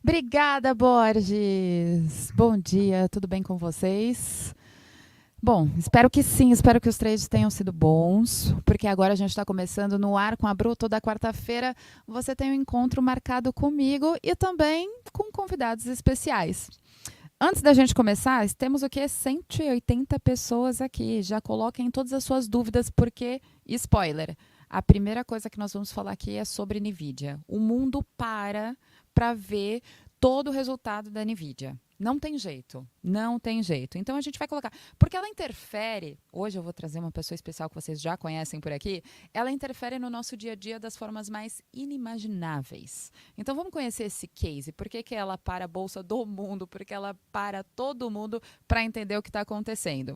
Obrigada, Borges. Bom dia, tudo bem com vocês? Bom, espero que sim, espero que os trades tenham sido bons, porque agora a gente está começando no ar com a Bru. Toda quarta-feira você tem um encontro marcado comigo e também com convidados especiais. Antes da gente começar, temos o quê? 180 pessoas aqui. Já coloquem todas as suas dúvidas, porque, spoiler, a primeira coisa que nós vamos falar aqui é sobre NVIDIA. O mundo para ver todo o resultado da NVIDIA. Não tem jeito, não tem jeito. Então a gente vai colocar, porque ela interfere, hoje eu vou trazer uma pessoa especial que vocês já conhecem por aqui, ela interfere no nosso dia a dia das formas mais inimagináveis. Então vamos conhecer esse case, por que ela para a bolsa do mundo, porque ela para todo mundo para entender o que está acontecendo.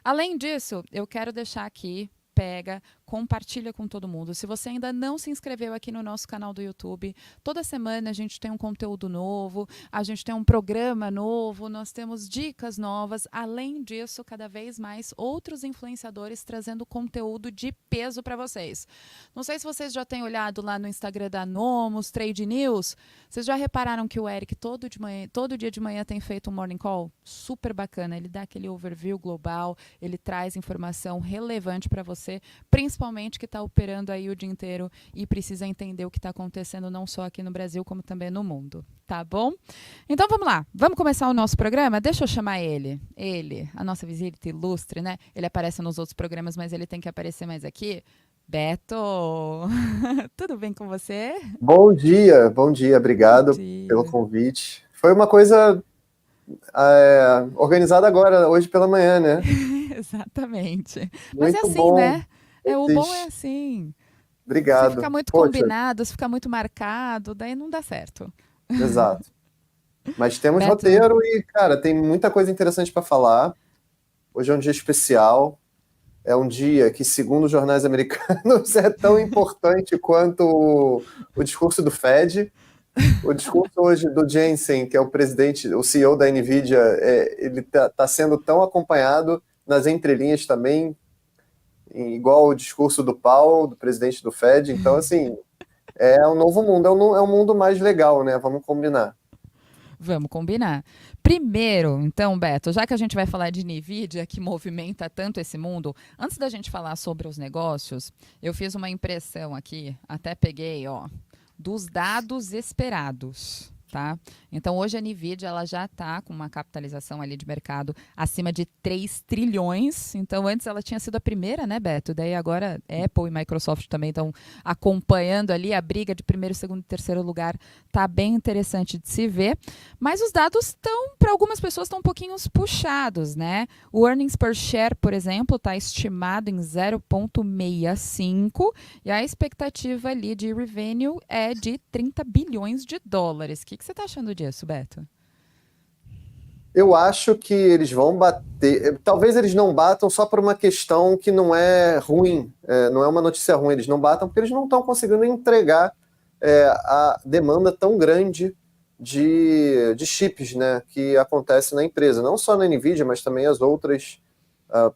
Além disso, eu quero deixar aqui, pega, compartilha com todo mundo. Se você ainda não se inscreveu aqui no nosso canal do YouTube, toda semana a gente tem um conteúdo novo, a gente tem um programa novo, nós temos dicas novas. Além disso, cada vez mais outros influenciadores trazendo conteúdo de peso para vocês. Não sei se vocês já têm olhado lá no Instagram da Nomos, Trade News. Vocês já repararam que o Eric todo dia de manhã tem feito um morning call? Super bacana. Ele dá aquele overview global, ele traz informação relevante para você, principalmente que está operando aí o dia inteiro e precisa entender o que está acontecendo não só aqui no Brasil, como também no mundo. Tá bom? Então vamos lá, vamos começar o nosso programa? Deixa eu chamar ele, a nossa visita ilustre, né? Ele aparece nos outros programas, mas ele tem que aparecer mais aqui. Beto, tudo bem com você? Bom dia, Bom obrigado pelo dia. convite. Foi uma coisa organizada agora, hoje pela manhã, né? Exatamente. Mas é Muito assim, bom. né? O bom é assim. Se ficar Obrigado. muito Poxa, combinado, se ficar muito marcado, daí não dá certo. exato. Mas temos Beto, roteiro e, cara, tem muita coisa interessante para falar. Hoje é um dia especial. É um dia que, segundo os jornais americanos, é tão importante quanto o discurso do Fed. O discurso hoje do Jensen, que é o presidente, o CEO da NVIDIA, ele tá sendo tão acompanhado nas entrelinhas também, igual o discurso do Powell, do presidente do Fed. Então, assim, é um novo mundo, é um mundo mais legal, né? Vamos combinar. vamos combinar. Primeiro, então, Beto, já que a gente vai falar de NVIDIA, que movimenta tanto esse mundo, antes da gente falar sobre os negócios, eu fiz uma impressão aqui, até peguei, ó, dos dados esperados. Tá? Então, hoje a NVIDIA ela já está com uma capitalização ali de mercado acima de 3 trilhões. Então, antes ela tinha sido a primeira, né, Beto? Daí agora Apple e Microsoft também estão acompanhando ali a briga de primeiro, segundo e terceiro lugar. Tá bem interessante de se ver. Mas os dados estão, para algumas pessoas, estão um pouquinho puxados, né? O earnings per share, por exemplo, está estimado em 0,65 e a expectativa ali de revenue é de 30 bilhões de dólares. O que você está achando disso, Beto? Eu acho que eles vão bater. Talvez eles não batam só por uma questão que não é ruim, não é uma notícia ruim. Eles não batam porque eles não estão conseguindo entregar a demanda tão grande de chips, né, que acontece na empresa. Não só na NVIDIA, mas também as outras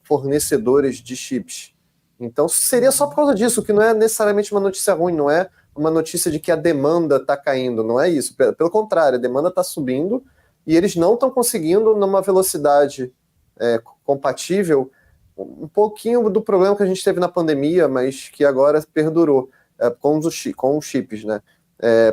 fornecedoras de chips. Então seria só por causa disso, que não é necessariamente uma notícia ruim, não é uma notícia de que a demanda está caindo, não é isso. Pelo contrário, a demanda está subindo e eles não estão conseguindo numa velocidade compatível um pouquinho do problema que a gente teve na pandemia, mas que agora perdurou com os chips, né?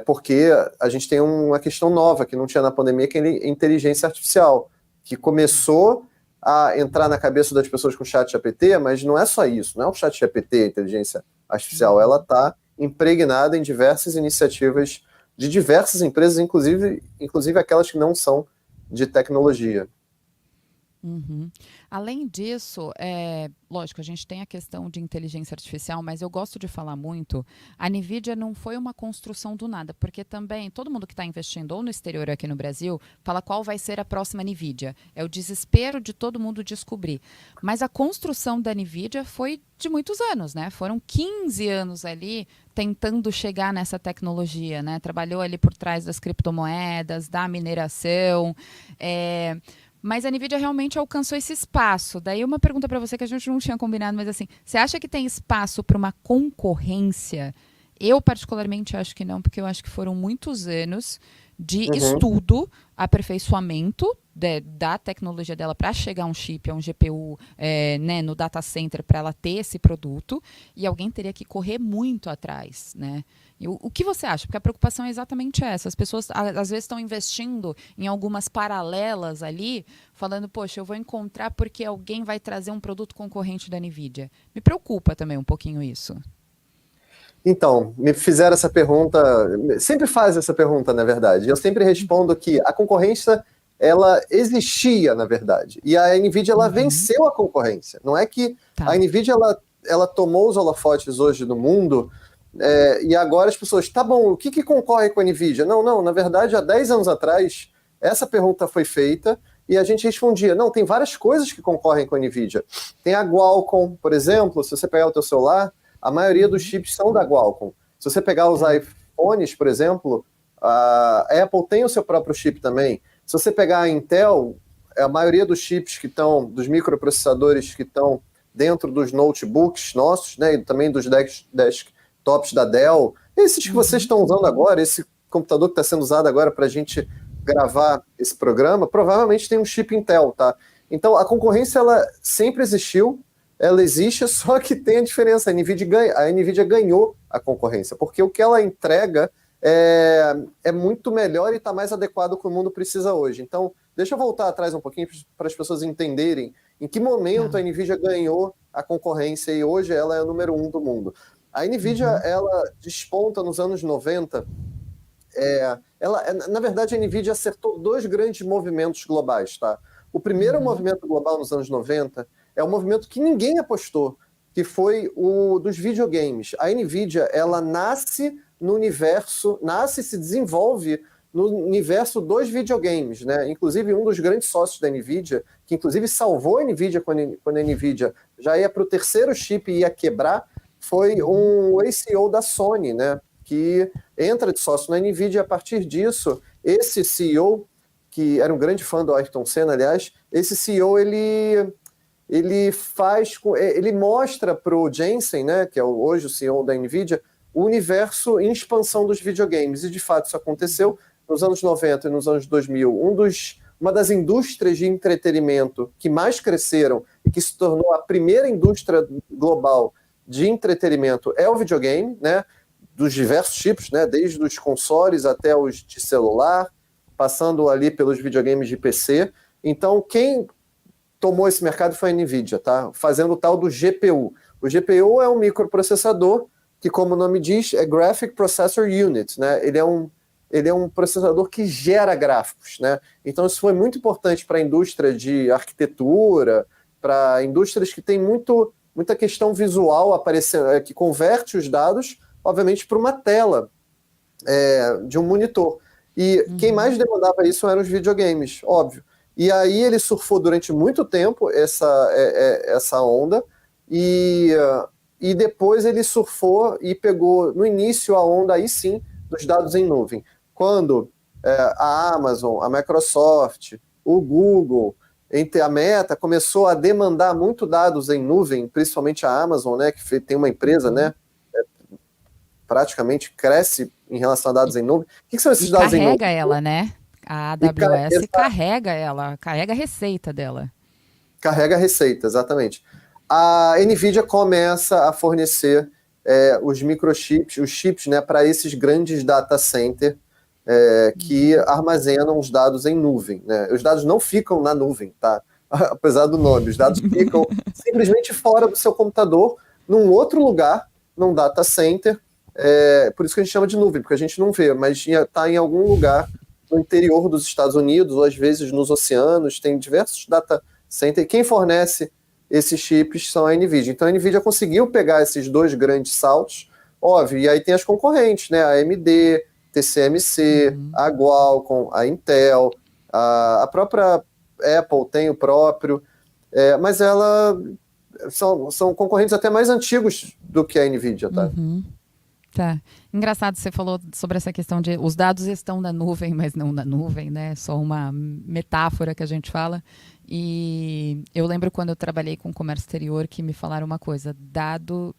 Porque a gente tem uma questão nova que não tinha na pandemia, que é a inteligência artificial, que começou a entrar na cabeça das pessoas com o chat GPT, mas não é só isso, não é o chat GPT, a inteligência artificial, ela está impregnada em diversas iniciativas de diversas empresas, inclusive aquelas que não são de tecnologia. Uhum. Além disso, lógico, a gente tem a questão de inteligência artificial, mas eu gosto de falar muito, a NVIDIA não foi uma construção do nada, porque também todo mundo que está investindo ou no exterior ou aqui no Brasil fala qual vai ser a próxima NVIDIA. É o desespero de todo mundo descobrir. Mas a construção da NVIDIA foi de muitos anos, né? Foram 15 anos ali tentando chegar nessa tecnologia, né? Trabalhou ali por trás das criptomoedas, da mineração, mas a NVIDIA realmente alcançou esse espaço. Daí uma pergunta para você que a gente não tinha combinado, mas assim, você acha que tem espaço para uma concorrência Eu, particularmente, acho que não, porque eu acho que foram muitos anos de Uhum. estudo, aperfeiçoamento da tecnologia dela para chegar a um chip, a um GPU, né, no data center para ela ter esse produto, e alguém teria que correr muito atrás, né? E o que você acha? Porque a preocupação é exatamente essa. As pessoas às vezes estão investindo em algumas paralelas ali, falando, poxa, eu vou encontrar porque alguém vai trazer um produto concorrente da Nvidia. Me preocupa também um pouquinho isso. Então, me fizeram essa pergunta, sempre faz essa pergunta, na verdade. Eu sempre respondo que a concorrência, ela existia, na verdade. E a NVIDIA, ela Uhum. venceu a concorrência. Não é que a Tá. NVIDIA, ela tomou os holofotes hoje no mundo, e agora as pessoas, tá bom, o que concorre com a NVIDIA? Não, não, na verdade, há 10 anos atrás, essa pergunta foi feita e a gente respondia, não, tem várias coisas que concorrem com a NVIDIA. Tem a Qualcomm, por exemplo, se você pegar o teu celular, a maioria dos Uhum. chips são da Qualcomm. Se você pegar os Tá. iPhones, por exemplo, a Apple tem o seu próprio chip também. Se você pegar a Intel, a maioria dos chips que estão, dos microprocessadores que estão dentro dos notebooks nossos, né, e também dos desktops da Dell, esses que vocês Uhum. estão usando agora, esse computador que está sendo usado agora para a gente gravar esse programa, provavelmente tem um chip Intel, tá? Então, a concorrência, ela sempre existiu, ela existe, só que tem a diferença. A NVIDIA ganhou a concorrência, porque o que ela entrega é muito melhor e está mais adequado ao que o mundo precisa hoje. Então, deixa eu voltar atrás um pouquinho para as pessoas entenderem em que momento a Tá. NVIDIA ganhou a concorrência e hoje ela é o número 1 do mundo. A NVIDIA, Uhum. ela desponta nos anos 90. Na verdade, a NVIDIA acertou dois grandes movimentos globais, tá? O primeiro Uhum. movimento global nos anos 90 é um movimento que ninguém apostou, que foi o dos videogames. A NVIDIA, ela nasce no universo, nasce e se desenvolve no universo dos videogames, né? Inclusive, um dos grandes sócios da NVIDIA, que inclusive salvou a NVIDIA quando a NVIDIA já ia para o terceiro chip e ia quebrar, foi Uhum. um ex-CEO da Sony, né? Que entra de sócio na NVIDIA. A partir disso, esse CEO, que era um grande fã do Ayrton Senna, aliás, esse CEO, ele mostra para o Jensen, né, que é hoje o CEO da NVIDIA, o universo em expansão dos videogames. E, de fato, isso aconteceu nos anos 90 e nos anos 2000. Uma das indústrias de entretenimento que mais cresceram e que se tornou a primeira indústria global de entretenimento é o videogame, né? Dos diversos tipos, né? Desde os consoles até os de celular, passando ali pelos videogames de PC. Então, quem tomou esse mercado foi a NVIDIA, tá? Fazendo o tal do GPU. O GPU é um microprocessador que, como o nome diz, é Graphic Processor Unit, né? Ele é um processador que gera gráficos, né? Então, isso foi muito importante para a indústria de arquitetura, para indústrias que têm muita questão visual aparecendo, que converte os dados, obviamente, para uma tela de um monitor. E quem Uhum. mais demandava isso eram os videogames, óbvio. E aí ele surfou durante muito tempo essa onda, e, e depois ele surfou e pegou no início a onda, aí sim, dos dados em nuvem. Quando a Amazon, a Microsoft, o Google, entre a Meta, começou a demandar muito dados em nuvem, principalmente a Amazon, né, que tem uma empresa, Uhum. né, praticamente cresce em relação a dados em nuvem. O que são esses E dados em carrega nuvem? ela, né? A E AWS carrega ela, carrega a receita dela. carrega a receita, exatamente. A NVIDIA começa a fornecer os microchips, os chips, né, para esses grandes data centers que Uhum. armazenam os dados em nuvem, né? Os dados não ficam na nuvem, tá? Apesar do nome, os dados ficam simplesmente fora do seu computador, num outro lugar, num data center. Por isso que a gente chama de nuvem, porque a gente não vê, mas está em algum lugar no interior dos Estados Unidos, ou às vezes nos oceanos, tem diversos data centers. Quem fornece esses chips são a NVIDIA. Então a NVIDIA conseguiu pegar esses dois grandes saltos, óbvio, e aí tem as concorrentes, né? A AMD, TCMC, Uhum. a Qualcomm, a Intel, a própria Apple tem o próprio, mas são concorrentes até mais antigos do que a NVIDIA, tá? Uhum. Tá. Engraçado, você falou sobre essa questão de os dados estão na nuvem, mas não na nuvem, né? Só uma metáfora que a gente fala. E eu lembro quando eu trabalhei com comércio exterior que me falaram uma coisa: dado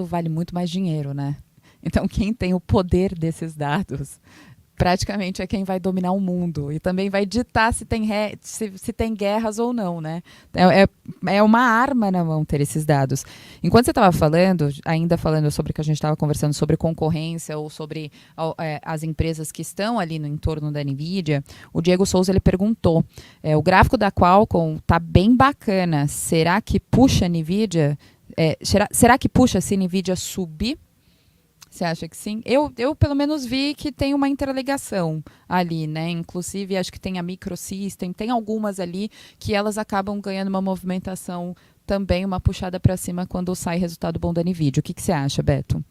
vale muito mais dinheiro, né? Então, quem tem o poder desses dados praticamente é quem vai dominar o mundo e também vai ditar se tem guerras ou não, né? É uma arma na mão ter esses dados. Enquanto você estava falando, ainda falando sobre o que a gente estava conversando sobre concorrência ou sobre as empresas que estão ali no entorno da NVIDIA, o Diego Souza ele perguntou, o gráfico da Qualcomm está bem bacana, será que puxa a NVIDIA? Será que puxa se a NVIDIA subir? Você acha que sim? Eu pelo menos vi que tem uma interligação ali, né? Inclusive, acho que tem a Microsystem, tem algumas ali que elas acabam ganhando uma movimentação também, uma puxada para cima quando sai resultado bom da NVIDIA. O que você acha, Beto?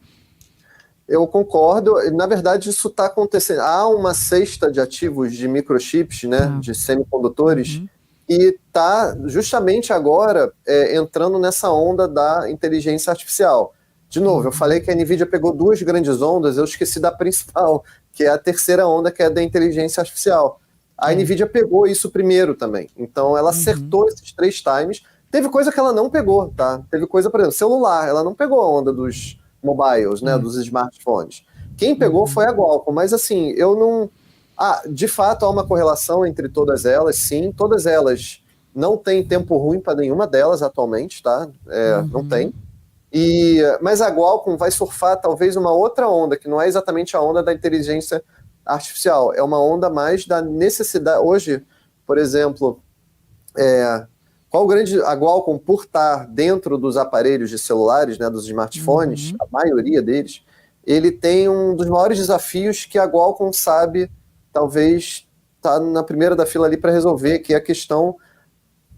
Eu concordo. Na verdade, isso está acontecendo. Há uma cesta de ativos de microchips, né, de semicondutores, e está justamente agora entrando nessa onda da inteligência artificial. De novo, eu falei que a NVIDIA pegou duas grandes ondas, eu esqueci da principal, que é a terceira onda, que é a da inteligência artificial. A NVIDIA pegou isso primeiro também. Então, ela acertou esses 3 times. Teve coisa que ela não pegou, tá? Teve coisa, por exemplo, celular. Ela não pegou a onda dos mobiles, né, dos smartphones. Quem pegou foi a Qualcomm. Mas, assim, eu não... de fato, há uma correlação entre todas elas, sim. Todas elas não têm tempo ruim para nenhuma delas atualmente, tá? Não tem. Mas a Qualcomm vai surfar talvez uma outra onda, que não é exatamente a onda da inteligência artificial, é uma onda mais da necessidade. Hoje, por exemplo, a Qualcomm, por estar dentro dos aparelhos de celulares, né, dos smartphones, a maioria deles, ele tem um dos maiores desafios que a Qualcomm sabe, talvez, tá na primeira da fila ali para resolver, que é a questão,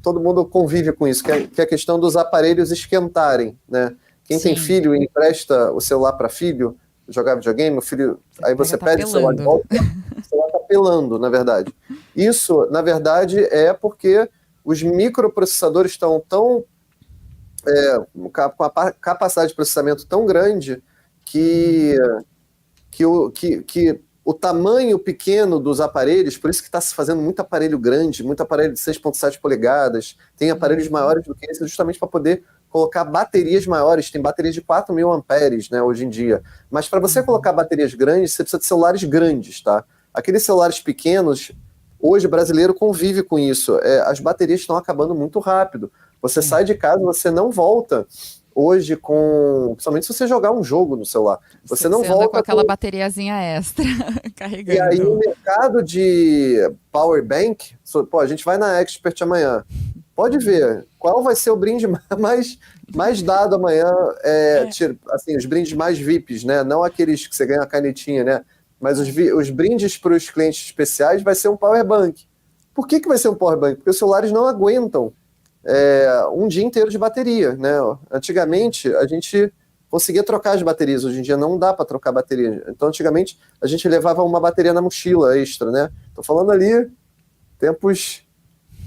todo mundo convive com isso, que é a questão dos aparelhos esquentarem, né? Quem tem filho e empresta o celular para filho, jogar videogame, o filho, aí você pede o celular de volta, o celular está pelando, na verdade. Isso, na verdade, é porque os microprocessadores estão com a capacidade de processamento tão grande que o tamanho pequeno dos aparelhos, por isso que está se fazendo muito aparelho grande, muito aparelho de 6,7 polegadas, tem aparelhos maiores do que esse, justamente para poder colocar baterias maiores, tem baterias de 4.000 amperes, né, hoje em dia. Mas para você colocar baterias grandes, você precisa de celulares grandes, tá? Aqueles celulares pequenos, hoje o brasileiro convive com isso. As baterias estão acabando muito rápido. Você sai de casa, você não volta hoje principalmente se você jogar um jogo no celular. Você não volta com aquela bateriazinha extra carregando. E aí o mercado de power bank, a gente vai na Expert amanhã. Pode ver, qual vai ser o brinde mais dado amanhã, assim, os brindes mais VIPs, né? Não aqueles que você ganha a canetinha, né? Mas os brindes para os clientes especiais vai ser um power bank. Por que vai ser um power bank? Porque os celulares não aguentam um dia inteiro de bateria, né? Antigamente, a gente conseguia trocar as baterias, hoje em dia não dá para trocar bateria. Então, antigamente, a gente levava uma bateria na mochila extra, né? Tô falando ali,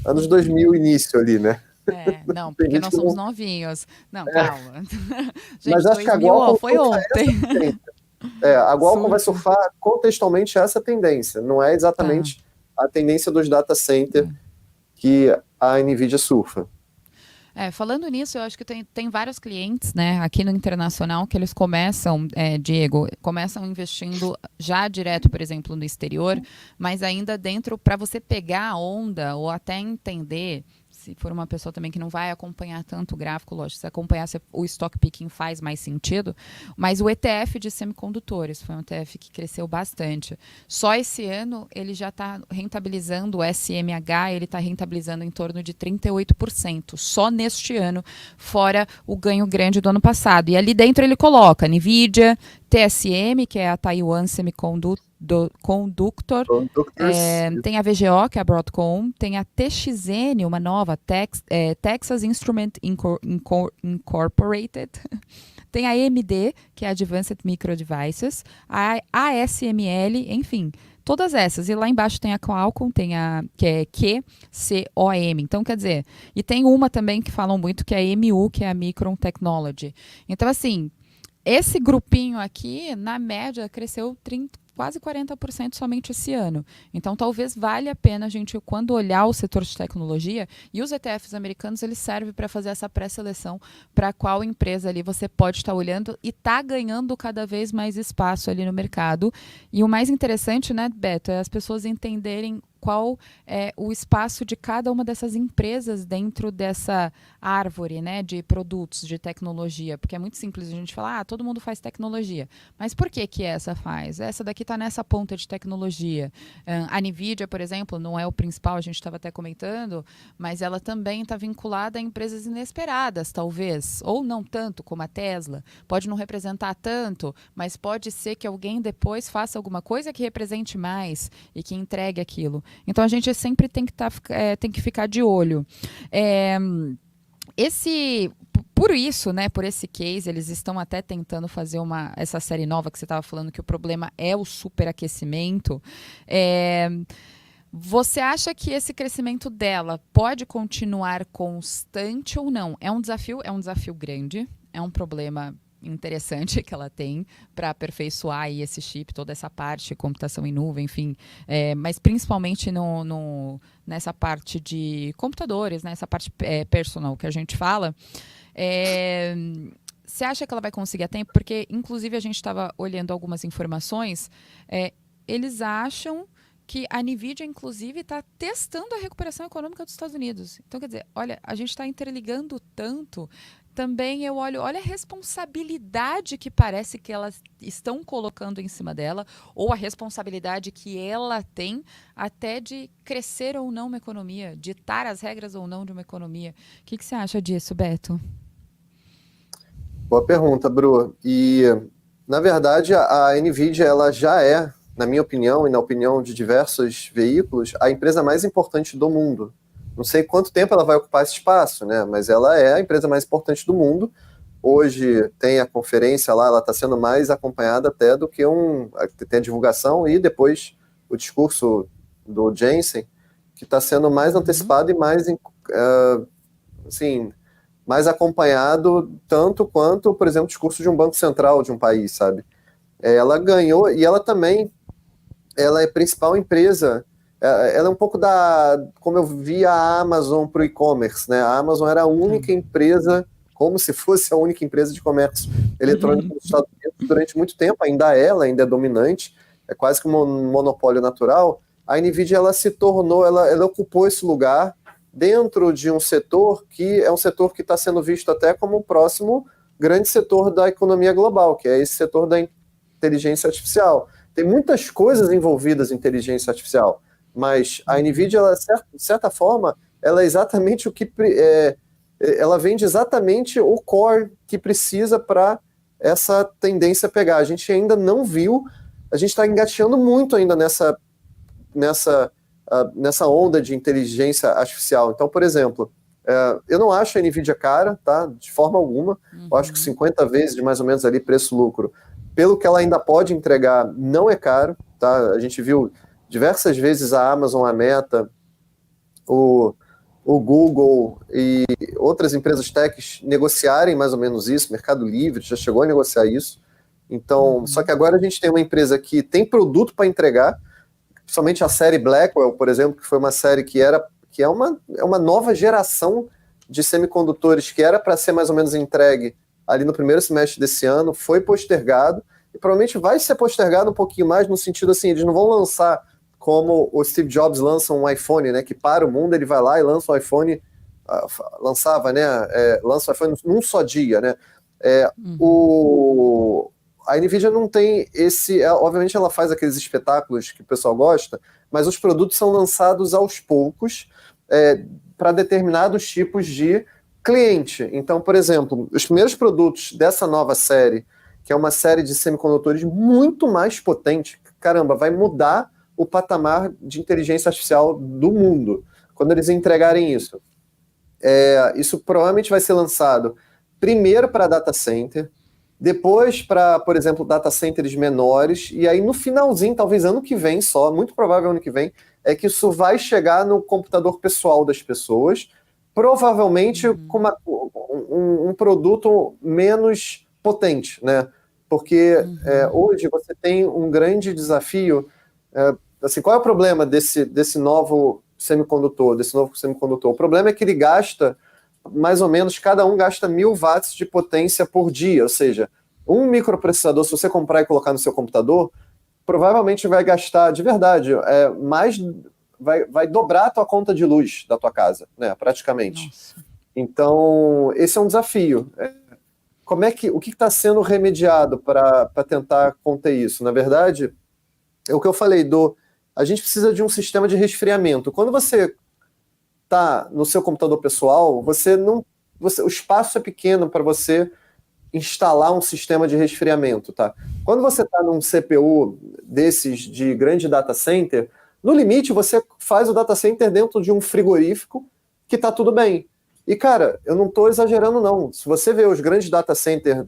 anos 2000, início ali, né? Não, porque nós somos novinhos. Não, calma. Gente, mas acho que a Qualcomm foi ontem. A Qualcomm vai surfar contextualmente essa tendência, não é exatamente a tendência dos data center que a NVIDIA surfa. Falando nisso, eu acho que tem vários clientes, né, aqui no internacional que eles começam, Diego, começam investindo já direto, por exemplo, no exterior, mas ainda dentro, para você pegar a onda ou até entender, se for uma pessoa também que não vai acompanhar tanto o gráfico, lógico, se acompanhar o stock picking faz mais sentido, mas o ETF de semicondutores foi um ETF que cresceu bastante. Só esse ano ele já está rentabilizando, o SMH, ele está rentabilizando em torno de 38%, só neste ano, fora o ganho grande do ano passado. E ali dentro ele coloca NVIDIA, TSM, que é a Taiwan Semiconductor, tem a VGO, que é a Broadcom, tem a TXN, uma nova, Texas Instrument Incorporated, tem a AMD, que é a Advanced Micro Devices, a ASML, enfim, todas essas. E lá embaixo tem a Qualcomm, tem que é QCOM. Então, quer dizer, e tem uma também que falam muito, que é a MU, que é a Micron Technology. Então, assim, esse grupinho aqui, na média, cresceu quase 40% somente esse ano. Então, talvez valha a pena a gente, quando olhar o setor de tecnologia, e os ETFs americanos, eles servem para fazer essa pré-seleção para qual empresa ali você pode estar olhando e está ganhando cada vez mais espaço ali no mercado. E o mais interessante, né, Beto, é as pessoas entenderem qual é o espaço de cada uma dessas empresas dentro dessa árvore, né, de produtos, de tecnologia. Porque é muito simples a gente falar, todo mundo faz tecnologia. Mas por que que essa faz? Essa daqui está nessa ponta de tecnologia. A NVIDIA, por exemplo, não é o principal, a gente estava até comentando, mas ela também está vinculada a empresas inesperadas, talvez. Ou não tanto, como a Tesla. Pode não representar tanto, mas pode ser que alguém depois faça alguma coisa que represente mais e que entregue aquilo. Então a gente sempre tem que ficar de olho. Por isso, né, por esse case, eles estão até tentando fazer essa série nova que você estava falando, que o problema é o superaquecimento. Você acha que esse crescimento dela pode continuar constante ou não? É um desafio grande, é um problema interessante que ela tem para aperfeiçoar aí esse chip, toda essa parte, computação em nuvem, enfim, mas principalmente nessa parte de computadores, nessa parte personal que a gente fala. Você acha que ela vai conseguir a tempo? Porque, inclusive, a gente estava olhando algumas informações, eles acham que a NVIDIA, inclusive, está testando a recuperação econômica dos Estados Unidos. Então, quer dizer, olha, a gente está interligando tanto. Também eu olha a responsabilidade que parece que elas estão colocando em cima dela, ou a responsabilidade que ela tem até de crescer ou não uma economia, ditar as regras ou não de uma economia. O que você acha disso, Beto? Boa pergunta, Bru. E, na verdade, a NVIDIA ela já é, na minha opinião e na opinião de diversos veículos, a empresa mais importante do mundo. Não sei quanto tempo ela vai ocupar esse espaço, né? Mas ela é a empresa mais importante do mundo. Hoje tem a conferência lá, ela está sendo mais acompanhada até do que tem a divulgação e depois o discurso do Jensen, que está sendo mais antecipado e mais, assim, mais acompanhado tanto quanto, por exemplo, o discurso de um banco central de um país, sabe? Ela ganhou e ela também, ela é a principal empresa. Ela é um pouco como eu vi a Amazon para o e-commerce, né? A Amazon era a única empresa, como se fosse a única empresa de comércio eletrônico nos Estados Unidos durante muito tempo, ela ainda é dominante, é quase que um monopólio natural. A NVIDIA, ela se tornou, ela ocupou esse lugar dentro de um setor que é um setor que está sendo visto até como o próximo grande setor da economia global, que é esse setor da inteligência artificial. Tem muitas coisas envolvidas em inteligência artificial, mas a NVIDIA, ela, de certa forma, ela é exatamente o que... ela vende exatamente o core que precisa para essa tendência pegar. A gente ainda não viu, a gente está engateando muito ainda nessa onda de inteligência artificial. Então, por exemplo, eu não acho a NVIDIA cara, tá? De forma alguma. Eu acho que 50 vezes, de mais ou menos ali, preço-lucro. Pelo que ela ainda pode entregar, não é caro, tá? A gente viu diversas vezes a Amazon, a Meta, o Google e outras empresas techs negociarem mais ou menos isso. Mercado Livre já chegou a negociar isso. Então, só que agora a gente tem uma empresa que tem produto para entregar, principalmente a série Blackwell, por exemplo, que foi uma série que é uma nova geração de semicondutores que era para ser mais ou menos entregue ali no primeiro semestre desse ano, foi postergado e provavelmente vai ser postergado um pouquinho mais no sentido assim, eles não vão lançar como o Steve Jobs lança um iPhone, né, que para o mundo ele vai lá e lança o iPhone, lança o iPhone num só dia, né. A NVIDIA não tem obviamente ela faz aqueles espetáculos que o pessoal gosta, mas os produtos são lançados aos poucos para determinados tipos de cliente. Então, por exemplo, os primeiros produtos dessa nova série, que é uma série de semicondutores muito mais potente, caramba, vai mudar o patamar de inteligência artificial do mundo. Quando eles entregarem isso. Isso provavelmente vai ser lançado primeiro para data center, depois para, por exemplo, data centers menores, e aí no finalzinho, talvez ano que vem só, muito provável ano que vem, é que isso vai chegar no computador pessoal das pessoas, provavelmente com um produto menos potente, né? Porque hoje você tem um grande desafio. Assim, qual é o problema desse novo semicondutor? O problema é que ele gasta, mais ou menos, cada um gasta 1.000 watts de potência por dia. Ou seja, um microprocessador, se você comprar e colocar no seu computador, provavelmente vai gastar, de verdade, vai dobrar a tua conta de luz da tua casa, né, praticamente. Nossa. Então, esse é um desafio. O que está sendo remediado para tentar conter isso? Na verdade, é o que eu falei, a gente precisa de um sistema de resfriamento. Quando você está no seu computador pessoal, o espaço é pequeno para você instalar um sistema de resfriamento, tá? Quando você está num CPU desses de grande data center, no limite você faz o data center dentro de um frigorífico que está tudo bem. E, cara, eu não estou exagerando, não. Se você vê os grandes data centers,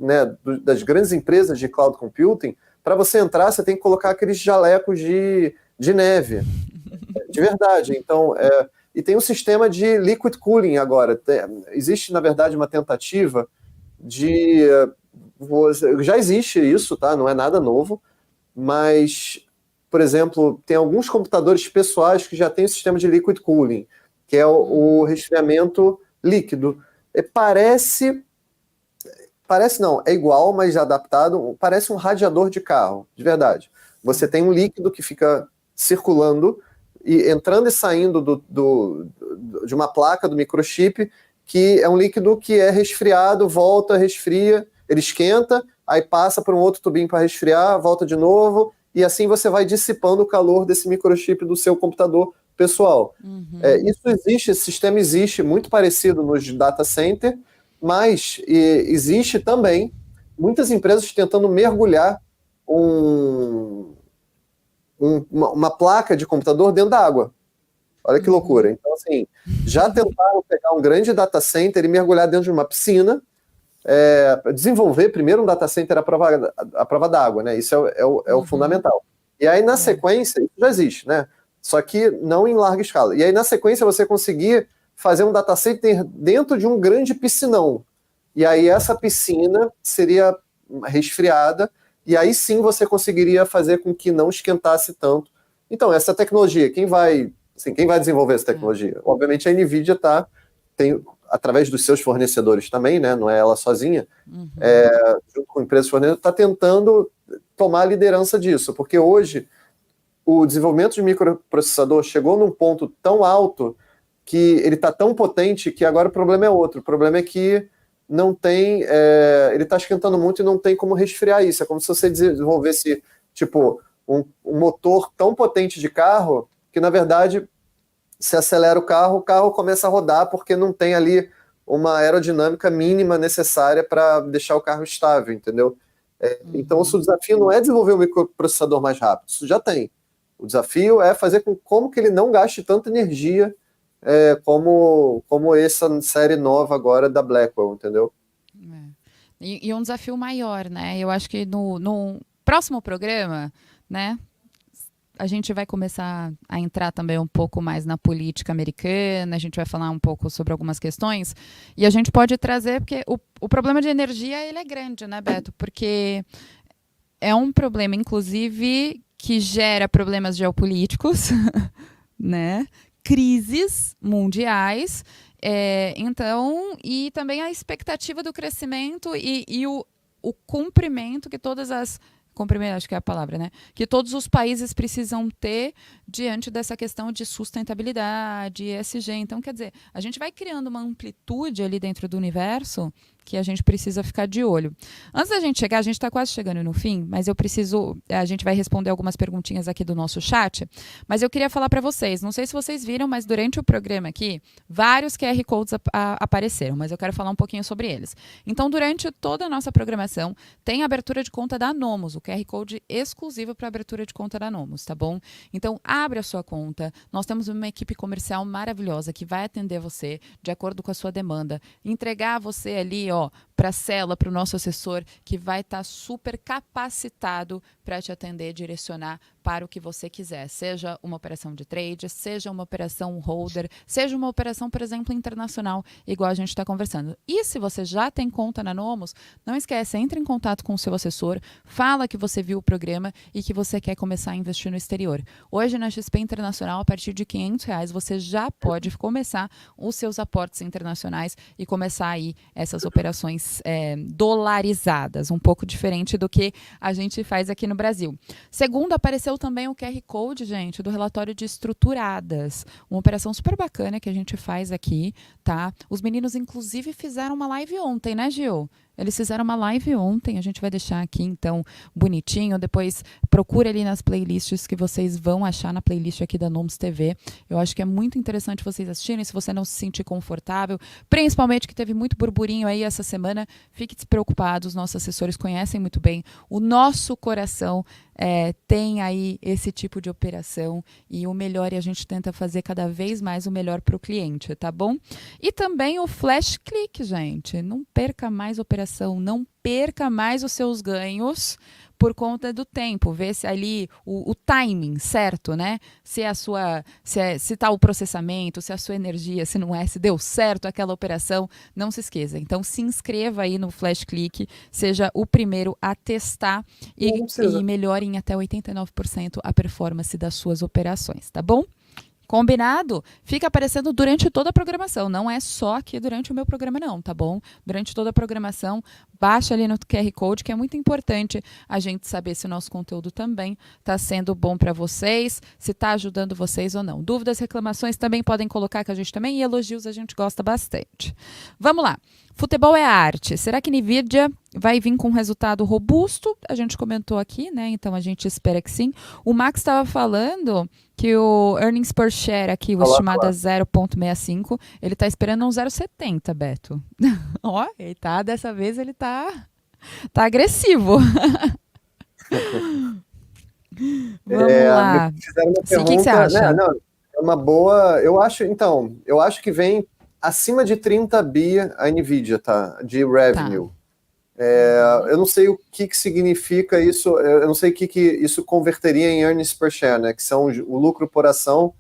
né, das grandes empresas de cloud computing, para você entrar, você tem que colocar aqueles jalecos de neve. De verdade. Então, e tem um sistema de liquid cooling agora. Existe, na verdade, uma tentativa de... já existe isso, tá? Não é nada novo, mas, por exemplo, tem alguns computadores pessoais que já têm o sistema de liquid cooling, que é o resfriamento líquido. Parece não, é igual, mas adaptado, parece um radiador de carro, de verdade. Você tem um líquido que fica circulando e entrando e saindo de uma placa do microchip, que é um líquido que é resfriado, volta, resfria, ele esquenta, aí passa por um outro tubinho para resfriar, volta de novo, e assim você vai dissipando o calor desse microchip do seu computador pessoal. Isso existe, esse sistema existe, muito parecido nos data center, mas existe também muitas empresas tentando mergulhar uma placa de computador dentro da água. Olha que loucura. Então, assim, já tentaram pegar um grande data center e mergulhar dentro de uma piscina, desenvolver primeiro um data center à prova d'água, né? Isso é o fundamental. E aí, na sequência, isso já existe, né? Só que não em larga escala. E aí, na sequência, você conseguir fazer um data center dentro de um grande piscinão. E aí, essa piscina seria resfriada, e aí sim você conseguiria fazer com que não esquentasse tanto. Então, essa tecnologia, quem vai desenvolver essa tecnologia? Obviamente, a NVIDIA tem, através dos seus fornecedores também, né? Não é ela sozinha, junto com empresas fornecedoras, está tentando tomar a liderança disso, porque hoje o desenvolvimento de microprocessador chegou num ponto tão alto que ele está tão potente que agora o problema é outro. O problema é que não tem... ele está esquentando muito e não tem como resfriar isso. É como se você desenvolvesse, tipo, um motor tão potente de carro que, na verdade, se acelera o carro começa a rodar porque não tem ali uma aerodinâmica mínima necessária para deixar o carro estável, entendeu? Então, o seu desafio não é desenvolver um microprocessador mais rápido. Isso já tem. O desafio é fazer como que ele não gaste tanta energia como essa série nova agora da Blackwell, entendeu? E um desafio maior, né? Eu acho que no próximo programa, né, a gente vai começar a entrar também um pouco mais na política americana, a gente vai falar um pouco sobre algumas questões, e a gente pode trazer, porque o problema de energia ele é grande, né, Beto? Porque é um problema, inclusive, que gera problemas geopolíticos, né? Crises mundiais, então, e também a expectativa do crescimento e o cumprimento que cumprimento, acho que é a palavra, né? Que todos os países precisam ter diante dessa questão de sustentabilidade, ESG. Então, quer dizer, a gente vai criando uma amplitude ali dentro do universo que a gente precisa ficar de olho. Antes da gente chegar, a gente está quase chegando no fim, mas a gente vai responder algumas perguntinhas aqui do nosso chat, mas eu queria falar para vocês, não sei se vocês viram, mas durante o programa aqui, vários QR Codes apareceram, mas eu quero falar um pouquinho sobre eles. Então, durante toda a nossa programação, tem a abertura de conta da Nomos, o QR Code exclusivo para abertura de conta da Nomos, tá bom? Então, abre a sua conta, nós temos uma equipe comercial maravilhosa que vai atender você de acordo com a sua demanda, entregar você ali, para a célula, para o nosso assessor, que vai estar super capacitado para te atender, direcionar para o que você quiser, seja uma operação de trade, seja uma operação holder, seja uma operação, por exemplo, internacional, igual a gente está conversando. E se você já tem conta na Nomos, não esquece, entre em contato com o seu assessor, fala que você viu o programa e que você quer começar a investir no exterior. Hoje, na XP Internacional, a partir de R$ 500, você já pode começar os seus aportes internacionais e começar aí essas operações dolarizadas, um pouco diferente do que a gente faz aqui no Brasil. Segundo, apareceu também o QR Code, gente, do relatório de estruturadas. Uma operação super bacana que a gente faz aqui, tá? Os meninos, inclusive, fizeram uma live ontem, né, Gil? Eles fizeram uma live ontem, a gente vai deixar aqui, então, bonitinho. Depois, procura ali nas playlists que vocês vão achar na playlist aqui da Nomus TV. Eu acho que é muito interessante vocês assistirem, se você não se sentir confortável, principalmente que teve muito burburinho aí essa semana. Fique despreocupado, os nossos assessores conhecem muito bem o nosso coração. Tem aí esse tipo de operação e o melhor, e a gente tenta fazer cada vez mais o melhor para o cliente, tá bom? E também o Flash Click, gente. Não perca mais operação, não perca mais os seus ganhos por conta do tempo. Vê se ali o timing certo, né? Se a sua, se tá o processamento, se a sua energia, se não é, se deu certo aquela operação, não se esqueça. Então se inscreva aí no Flash Click, seja o primeiro a testar e melhore em até 89% a performance das suas operações, tá bom? Combinado? Fica aparecendo durante toda a programação, não é só aqui durante o meu programa não, tá bom? Durante toda a programação, baixa ali no QR Code, que é muito importante a gente saber se o nosso conteúdo também está sendo bom para vocês, se está ajudando vocês ou não. Dúvidas, reclamações também podem colocar com a gente também, e elogios a gente gosta bastante. Vamos lá. Futebol é arte. Será que Nvidia vai vir com um resultado robusto? A gente comentou aqui, né? Então a gente espera que sim. O Max estava falando que o earnings per share aqui, o estimado é 0,65, ele está esperando um 0,70, Beto. Ó, ele tá, dessa vez ele tá agressivo. Vamos lá. Me fizeram uma pergunta, o que você acha? Não, é uma boa. Eu acho que vem acima de 30 bi a Nvidia, tá? De revenue. Eu não sei o que significa isso, eu não sei o que isso converteria em earnings per share, né? Que são o lucro por ação,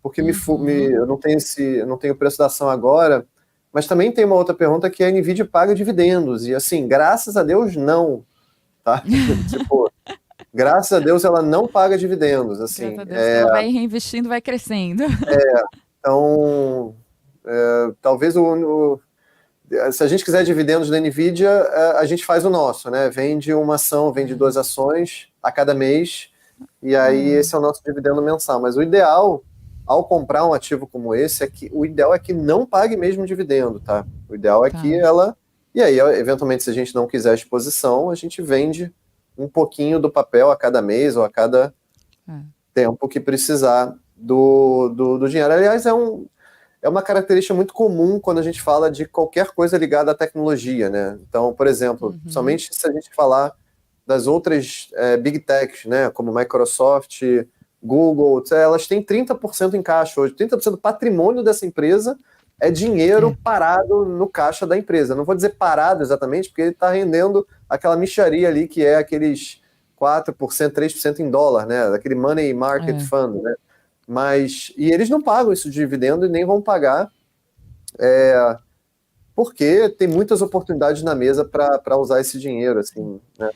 porque eu não tenho o preço da ação agora, mas também tem uma outra pergunta que a Nvidia paga dividendos, e assim, graças a Deus não, tá? Tipo, graças a Deus ela não paga dividendos, assim. Graças a Deus que ela vai reinvestindo, vai crescendo. Então, talvez se a gente quiser dividendos da Nvidia, a gente faz o nosso, né? Vende uma ação, vende 2 ações a cada mês, e aí esse é o nosso dividendo mensal. Mas o ideal, ao comprar um ativo como esse, o ideal é que não pague mesmo dividendo, tá? O ideal é que ela... E aí, eventualmente, se a gente não quiser exposição, a gente vende um pouquinho do papel a cada mês ou a cada tempo que precisar do dinheiro. Aliás, é uma característica muito comum quando a gente fala de qualquer coisa ligada à tecnologia, né? Então, por exemplo, somente se a gente falar das outras Big Techs, né? Como Microsoft, Google, elas têm 30% em caixa hoje. 30% do patrimônio dessa empresa é dinheiro parado no caixa da empresa. Não vou dizer parado exatamente, porque ele está rendendo aquela mixaria ali, que é aqueles 4%, 3% em dólar, né? Aquele Money Market Fund, né? E eles não pagam isso de dividendo e nem vão pagar, porque tem muitas oportunidades na mesa para usar esse dinheiro, assim, né?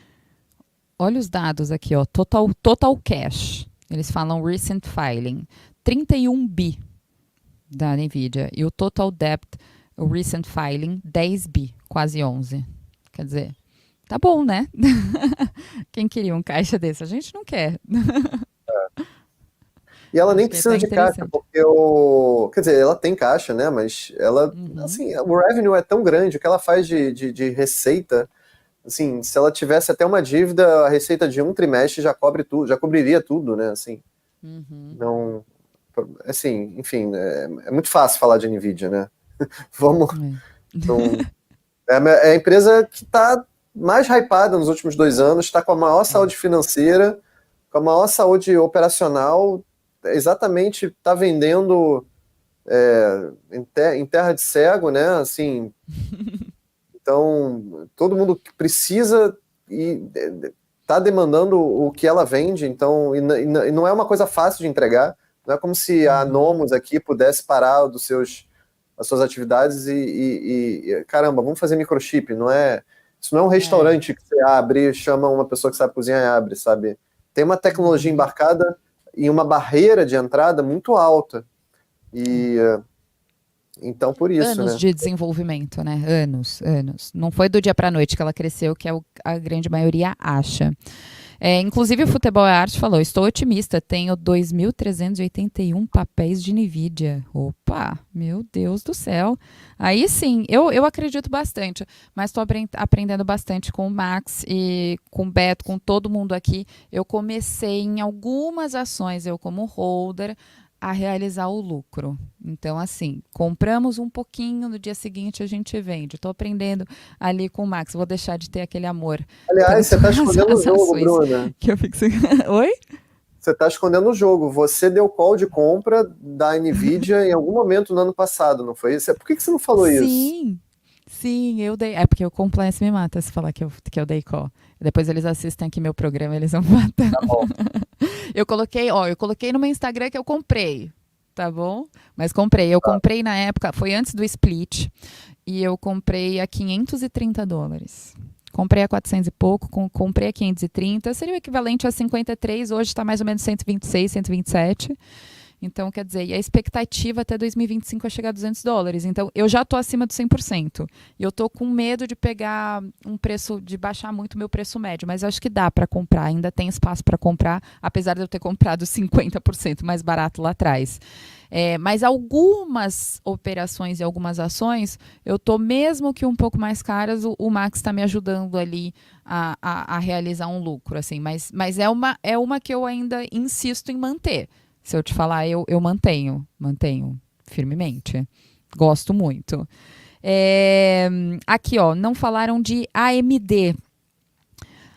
Olha os dados aqui, ó. Total cash. Eles falam recent filing. 31 bi da Nvidia. E o total debt, o recent filing, 10 bi, quase 11. Quer dizer, tá bom, né? Quem queria um caixa desse? A gente não quer. E ela nem precisa de caixa, porque quer dizer, ela tem caixa, né? Mas ela, assim, o revenue é tão grande, o que ela faz de receita, assim, se ela tivesse até uma dívida, a receita de um trimestre já cobre tudo, já cobriria tudo, né? Assim, não, assim, enfim, é muito fácil falar de Nvidia, né? Vamos. Então, é a empresa que está mais hypada nos últimos 2 anos, está com a maior saúde financeira, com a maior saúde operacional. Exatamente, está vendendo em terra de cego, né? Assim, então todo mundo que precisa e está demandando o que ela vende, então, e não é uma coisa fácil de entregar, não é como se a Nomos aqui pudesse parar as suas atividades e caramba, vamos fazer microchip, isso não é um restaurante que você abre, chama uma pessoa que sabe cozinhar e abre, sabe? Tem uma tecnologia embarcada e uma barreira de entrada muito alta, e então por isso, anos né? de desenvolvimento, né? Anos. Não foi do dia para a noite que ela cresceu, que a grande maioria acha. Inclusive, o Futebol é Arte falou: estou otimista, tenho 2.381 papéis de NVIDIA. Opa, meu Deus do céu. Aí sim, eu acredito bastante, mas estou aprendendo bastante com o Max e com o Beto, com todo mundo aqui. Eu comecei em algumas ações, eu como holder, a realizar o lucro. Então, assim, compramos um pouquinho, no dia seguinte a gente vende. Estou aprendendo ali com o Max, vou deixar de ter aquele amor. Aliás, você está escondendo o jogo, ações Bruna. que eu fico sem... Oi? Você está escondendo o jogo. Você deu call de compra da NVIDIA em algum momento no ano passado, não foi isso? Por que você não falou isso? Sim, eu dei. É porque o compliance me mata se falar que eu dei call. Depois eles assistem aqui meu programa, eles vão matar. Tá bom. Eu coloquei no meu Instagram que eu comprei, tá bom? Mas comprei. Eu comprei na época, foi antes do split, e eu comprei a $530. Comprei a 400 e pouco, comprei a 530, seria o equivalente a 53, hoje está mais ou menos 126, 127. Então, quer dizer, e a expectativa até 2025 é chegar a $200. Então, eu já estou acima do 100%. E eu estou com medo de pegar um preço, de baixar muito o meu preço médio. Mas acho que dá para comprar, ainda tem espaço para comprar, apesar de eu ter comprado 50% mais barato lá atrás. Mas algumas operações e algumas ações, eu estou mesmo que um pouco mais caras, o Max está me ajudando ali a realizar um lucro. Assim, mas é uma que eu ainda insisto em manter. Se eu te falar, eu mantenho firmemente. Gosto muito. Aqui, ó, não falaram de AMD.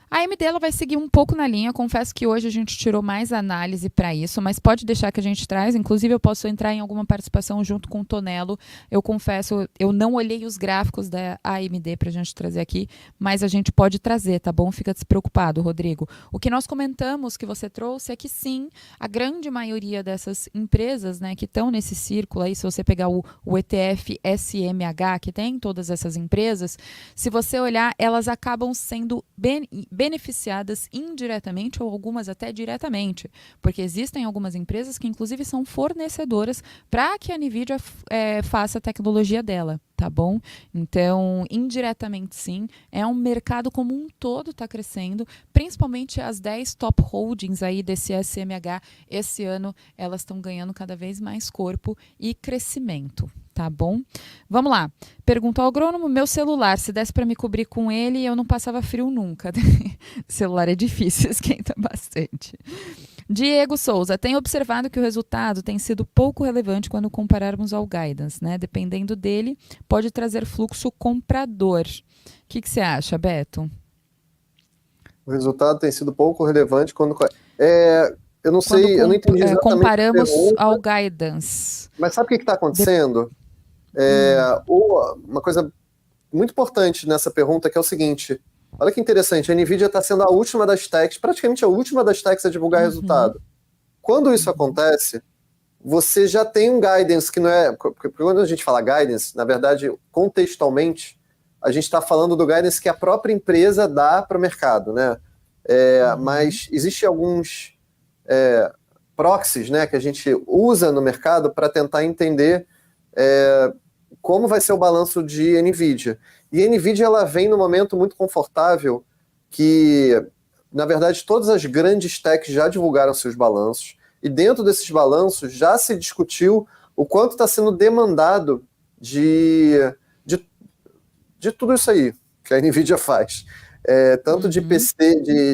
A AMD ela vai seguir um pouco na linha. Confesso que hoje a gente tirou mais análise para isso, mas pode deixar que a gente traz. Inclusive, eu posso entrar em alguma participação junto com o Tonelo. Eu confesso, eu não olhei os gráficos da AMD para a gente trazer aqui, mas a gente pode trazer, tá bom? Fica despreocupado, Rodrigo. O que nós comentamos que você trouxe é que sim, a grande maioria dessas empresas, né, que estão nesse círculo aí, se você pegar o ETF SMH, que tem todas essas empresas, se você olhar, elas acabam sendo beneficiadas indiretamente ou algumas até diretamente, porque existem algumas empresas que inclusive são fornecedoras para que a NVIDIA faça a tecnologia dela, tá bom? Então, indiretamente sim, é um mercado como um todo está crescendo, principalmente as 10 top holdings aí desse SMH, esse ano elas estão ganhando cada vez mais corpo e crescimento. Tá bom? Vamos lá. Pergunta ao agrônomo, meu celular, se desse para me cobrir com ele, eu não passava frio nunca. Celular é difícil, esquenta bastante. Diego Souza, tem observado que o resultado tem sido pouco relevante quando compararmos ao guidance, né? Dependendo dele, pode trazer fluxo comprador. O que você acha, Beto? O resultado tem sido pouco relevante quando... eu não sei, eu não entendi exatamente comparamos ao guidance. Mas sabe o que está acontecendo? Uma coisa muito importante nessa pergunta que é o seguinte: olha que interessante, a NVIDIA está sendo a última das techs, praticamente a última das techs a divulgar resultado. Quando isso acontece, você já tem um guidance que não é... Porque quando a gente fala guidance, na verdade, contextualmente, a gente está falando do guidance que a própria empresa dá para o mercado, né? Mas existem alguns proxies, né, que a gente usa no mercado para tentar entender como vai ser o balanço de NVIDIA. E a NVIDIA ela vem num momento muito confortável que, na verdade, todas as grandes techs já divulgaram seus balanços, e dentro desses balanços já se discutiu o quanto está sendo demandado de tudo isso aí que a NVIDIA faz. Tanto de PC, de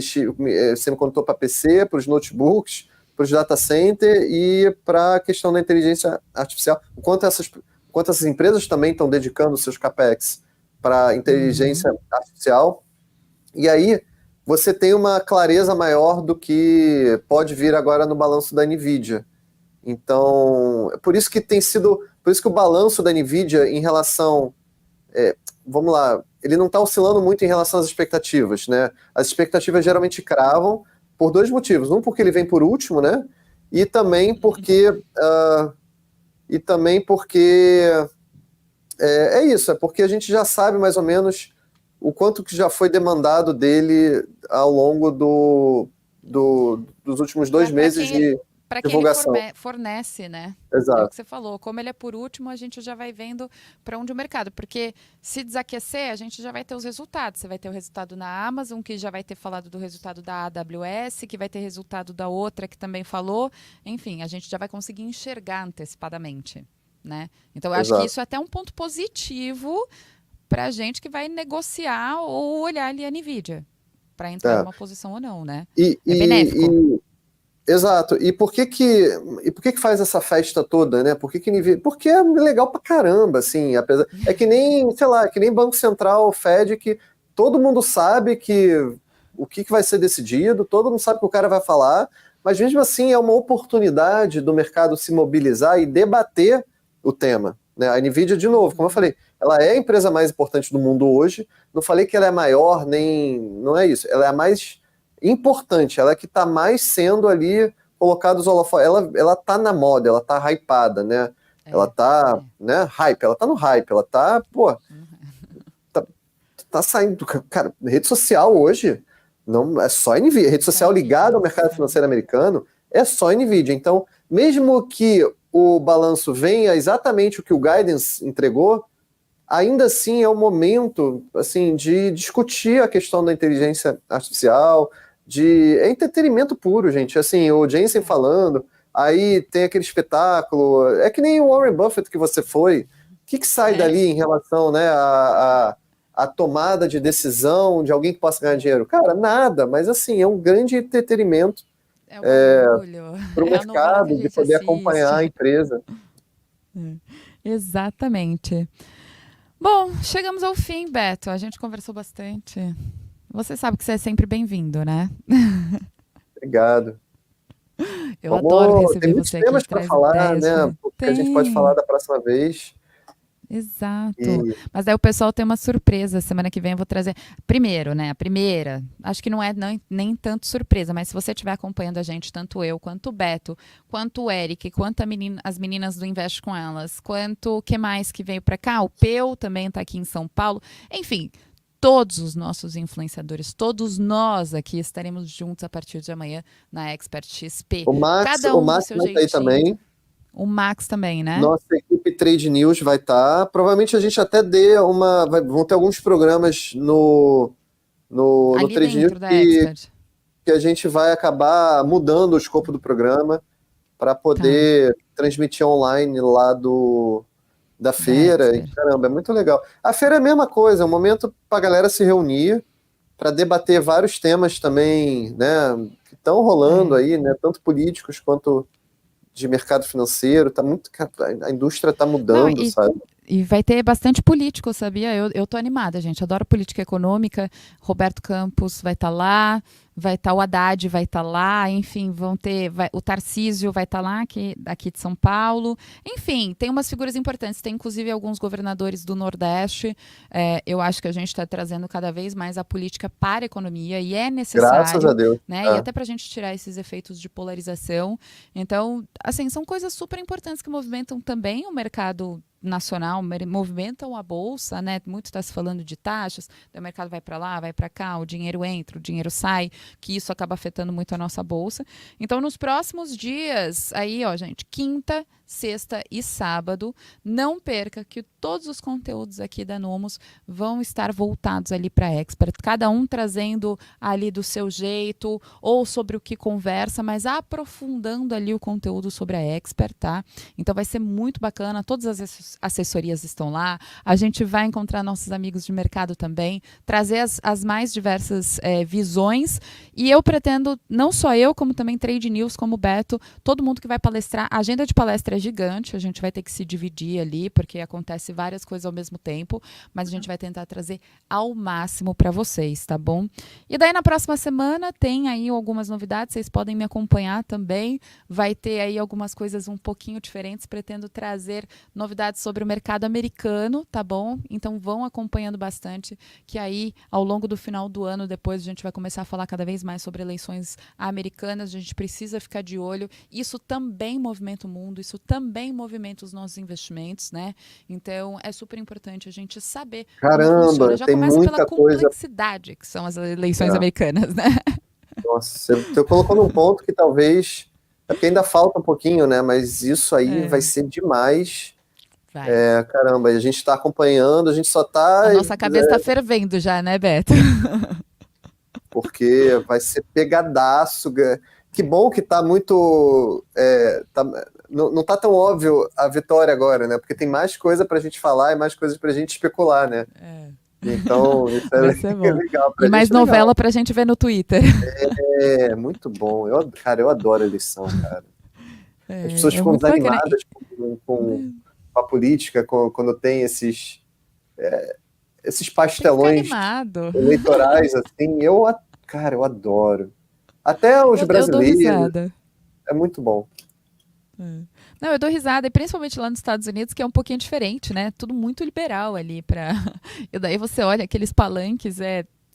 semicondutor para PC, para os notebooks, para os data center e para a questão da inteligência artificial. O quanto essas empresas também estão dedicando seus capex para inteligência artificial. E aí você tem uma clareza maior do que pode vir agora no balanço da NVIDIA. Então, por isso que o balanço da NVIDIA em relação... vamos lá, ele não está oscilando muito em relação às expectativas, né? As expectativas geralmente cravam por dois motivos. Um, porque ele vem por último, né? E também porque... é isso, é porque a gente já sabe mais ou menos o quanto que já foi demandado dele ao longo dos últimos 2 meses de Para quem ele divulgação. fornece, né? É o Exato. que você falou. Como ele é por último, a gente já vai vendo para onde o mercado. Porque se desaquecer, a gente já vai ter os resultados. Você vai ter o resultado na Amazon, que já vai ter falado do resultado da AWS, que vai ter resultado da outra que também falou. Enfim, a gente já vai conseguir enxergar antecipadamente, né? Então, eu acho que Exato. isso é até um ponto positivo para a gente que vai negociar ou olhar ali a NVIDIA para entrar É. numa posição ou não, né? E, É benéfico. exato. E por que que faz essa festa toda, né? Porque é legal pra caramba, assim, é que nem, sei lá, é que nem Banco Central, Fed, que todo mundo sabe que o que vai ser decidido, todo mundo sabe o que o cara vai falar, mas mesmo assim é uma oportunidade do mercado se mobilizar e debater o tema, né? A Nvidia, de novo, como eu falei, ela é a empresa mais importante do mundo hoje. Não falei que ela é maior, nem. Não é isso. Ela é a mais importante, ela é que está mais sendo ali colocada os holofotes. Ela tá na moda, ela tá hypada, né? Ela tá, né, hype, ela tá no hype, ela tá, pô, tá saindo, cara, rede social hoje, não, é só Nvidia, rede social ligada ao mercado financeiro americano, é só Nvidia. Então, mesmo que o balanço venha exatamente o que o guidance entregou, ainda assim é o momento, assim, de discutir a questão da inteligência artificial, é entretenimento puro, gente. Assim, o Jensen falando, aí tem aquele espetáculo, é que nem o Warren Buffett que você foi. O que sai dali em relação, né, a tomada de decisão de alguém que possa ganhar dinheiro? Cara, nada, mas assim, é um grande entretenimento É o barulho, para o é a novela que a mercado de gente poder acompanhar a assiste. empresa. Exatamente. Bom, chegamos ao fim, Beto. A gente conversou bastante. Você sabe que você é sempre bem-vindo, né? Obrigado. Eu adoro Tem receber muitos você aqui, temas que para traz falar, ideias né? diferentes. Que a gente pode falar Tem, da próxima vez. exato. E Mas aí o pessoal tem uma surpresa. Semana que vem eu vou trazer. Primeiro, né? A primeira, acho que não é nem tanto surpresa, mas se você estiver acompanhando a gente, tanto eu, quanto o Beto, quanto o Eric, quanto as meninas do Investe com Elas, quanto o que mais que veio para cá, o Peu também está aqui em São Paulo. Enfim, todos os nossos influenciadores, todos nós aqui estaremos juntos a partir de amanhã na Expert XP. Cada O um do Max seu vai estar aí jeitinho. também. O Max também, né? Nossa equipe Trade News vai estar. Provavelmente a gente até dê uma. Vão ter alguns programas no Ali Trade News dentro da Expert. que a gente vai acabar mudando o escopo do programa para Tá, poder transmitir online lá da da feira. E, Expert. caramba, é muito legal. A feira é a mesma coisa, é um momento para a galera se reunir, para debater vários temas também, né, que estão rolando aí, né, tanto políticos quanto de mercado financeiro. Tá muito, a indústria está Não, mudando, sabe? e vai ter bastante político, sabia? Eu tô animada, gente. Adoro política econômica. Roberto Campos vai estar lá, vai estar o Haddad, vai estar lá, enfim, vão ter. O Tarcísio vai estar lá, aqui de São Paulo. Enfim, tem umas figuras importantes. Tem inclusive alguns governadores do Nordeste. Eu acho que a gente está trazendo cada vez mais a política para a economia e é Graças a necessário, Deus. né? E até para a gente tirar esses efeitos de polarização. Então, assim, são coisas super importantes que movimentam também o mercado nacional, movimentam a bolsa, né? Muito está se falando de taxas, o mercado vai para lá, vai para cá, o dinheiro entra, o dinheiro sai, que isso acaba afetando muito a nossa bolsa. Então, nos próximos dias, aí, ó, gente, quinta, sexta e sábado, não perca que todos os conteúdos aqui da Nomos vão estar voltados ali para a Expert, cada um trazendo ali do seu jeito ou sobre o que conversa, mas aprofundando ali o conteúdo sobre a Expert, tá? Então vai ser muito bacana, todas as assessorias estão lá, a gente vai encontrar nossos amigos de mercado também, trazer as mais diversas visões, e eu pretendo, não só eu, como também Trade News, como o Beto, todo mundo que vai palestrar, a agenda de palestra é é gigante, a gente vai ter que se dividir ali, porque acontece várias coisas ao mesmo tempo, mas a gente vai tentar trazer ao máximo para vocês, tá bom? E daí na próxima semana tem aí algumas novidades, vocês podem me acompanhar também, vai ter aí algumas coisas um pouquinho diferentes, pretendo trazer novidades sobre o mercado americano, tá bom? Então vão acompanhando bastante, que aí ao longo do final do ano, depois a gente vai começar a falar cada vez mais sobre eleições americanas, a gente precisa ficar de olho, isso também movimenta o mundo, isso também movimenta os nossos investimentos, né? Então é super importante a gente saber como funciona. Caramba, Já tem começa pela muita coisa. complexidade que são as eleições É, americanas, né? nossa, você colocou num ponto que talvez. É porque ainda falta um pouquinho, né? Mas isso aí vai É, ser demais. vai. Caramba, e a gente está acompanhando, a gente só está. A nossa cabeça está fervendo já, né, Beto? Porque vai ser pegadaço. Que bom que tá muito. Não tá tão óbvio a vitória agora, né? Porque tem mais coisa pra gente falar e mais coisas pra gente especular, né? É. Então, isso Vai ser é bom. legal pra E mais gente, é legal. novela pra gente ver no Twitter. É muito bom. Cara, eu adoro a eleição, cara. As pessoas É ficam muito bacana. desanimadas com a política, quando tem esses Tem que ficar pastelões animado. eleitorais, assim. Cara, eu adoro. Até os Eu dou brasileiros, risada. é muito bom. É. Não, eu dou risada, e principalmente lá nos Estados Unidos, que é um pouquinho diferente, né? Tudo muito liberal ali para. E daí você olha aqueles palanques,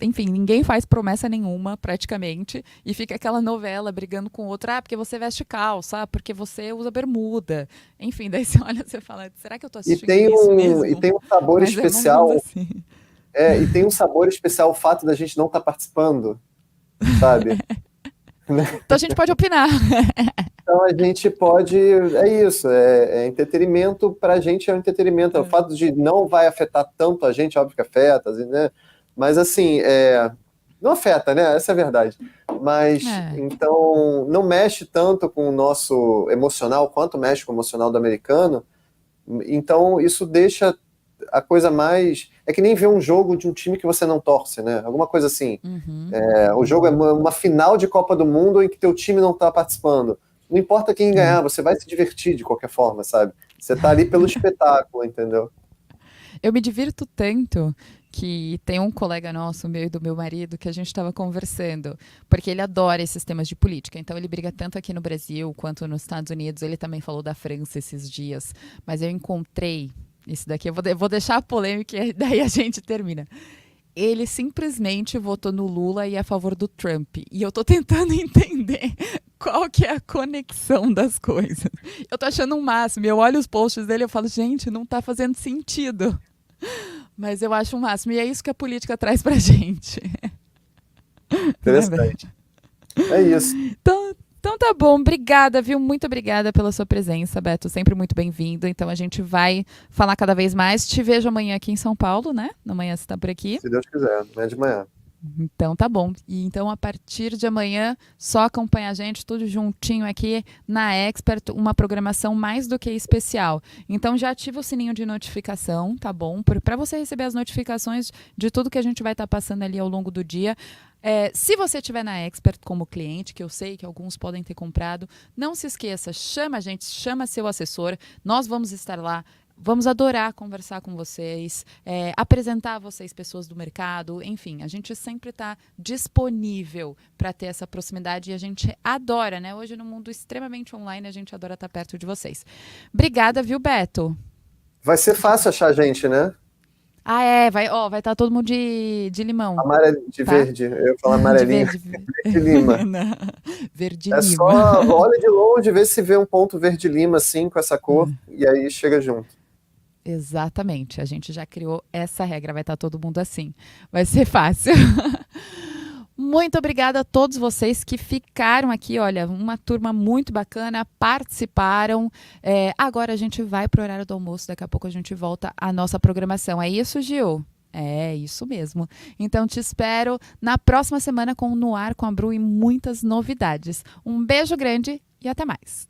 enfim, ninguém faz promessa nenhuma, praticamente, e fica aquela novela brigando com o outro, porque você veste calça, porque você usa bermuda. Enfim, daí você olha e você fala, será que eu tô E assistindo tem isso um, e mesmo? tem um sabor Mas é no mundo especial, assim. e tem um sabor especial o fato da gente não estar participando, sabe? Então a gente pode opinar. Então a gente pode, é isso, é entretenimento, pra gente é um entretenimento. O fato de não vai afetar tanto a gente, óbvio que afeta, né? Mas assim, não afeta, né? Essa é a verdade. Mas É. então não mexe tanto com o nosso emocional quanto mexe com o emocional do americano. Então isso deixa a coisa mais. É que nem ver um jogo de um time que você não torce, né? Alguma coisa assim. Uhum. O jogo é uma final de Copa do Mundo em que teu time não está participando. Não importa quem É. ganhar, você vai se divertir de qualquer forma, sabe? Você tá ali pelo espetáculo, entendeu? Eu me divirto tanto que tem um colega nosso, meu e do meu marido, que a gente estava conversando, porque ele adora esses temas de política. Então ele briga tanto aqui no Brasil quanto nos Estados Unidos. Ele também falou da França esses dias. Mas eu encontrei isso daqui. Eu vou deixar a polêmica e daí a gente termina. Ele simplesmente votou no Lula e é a favor do Trump. E eu tô tentando entender qual que é a conexão das coisas. Eu tô achando um máximo. Eu olho os posts dele e eu falo, gente, não tá fazendo sentido. Mas eu acho um máximo. E é isso que a política traz pra gente. Né, Beto? Interessante. É isso. Então tá bom, obrigada, viu? Muito obrigada pela sua presença, Beto. Sempre muito bem-vindo. Então a gente vai falar cada vez mais. Te vejo amanhã aqui em São Paulo, né? Amanhã você tá por aqui. Se Deus quiser, não é de manhã. Então tá bom. E então a partir de amanhã, só acompanha a gente tudo juntinho aqui na Expert, uma programação mais do que especial. Então já ativa o sininho de notificação, tá bom? Para você receber as notificações de tudo que a gente vai estar passando ali ao longo do dia. Se você estiver na Expert como cliente, que eu sei que alguns podem ter comprado, não se esqueça, chama a gente, chama seu assessor, nós vamos estar lá. Vamos adorar conversar com vocês, apresentar a vocês pessoas do mercado, enfim, a gente sempre está disponível para ter essa proximidade e a gente adora, né? Hoje no mundo extremamente online, a gente adora estar perto de vocês. Obrigada, viu, Beto? Vai ser fácil achar a gente, né? Vai estar todo mundo de limão, De tá? verde. Eu ia falar De amarelinho. verde. Verde lima. Não, verde É só lima. olha de longe, vê se vê um ponto verde lima assim com essa cor e aí chega junto. Exatamente, a gente já criou essa regra, vai estar todo mundo assim. Vai ser fácil. Muito obrigada a todos vocês que ficaram aqui, olha, uma turma muito bacana, participaram. Agora a gente vai para o horário do almoço, daqui a pouco a gente volta à nossa programação. É isso, Gil? É, isso mesmo. Então te espero na próxima semana com o No Ar com a Bru e muitas novidades. Um beijo grande e até mais.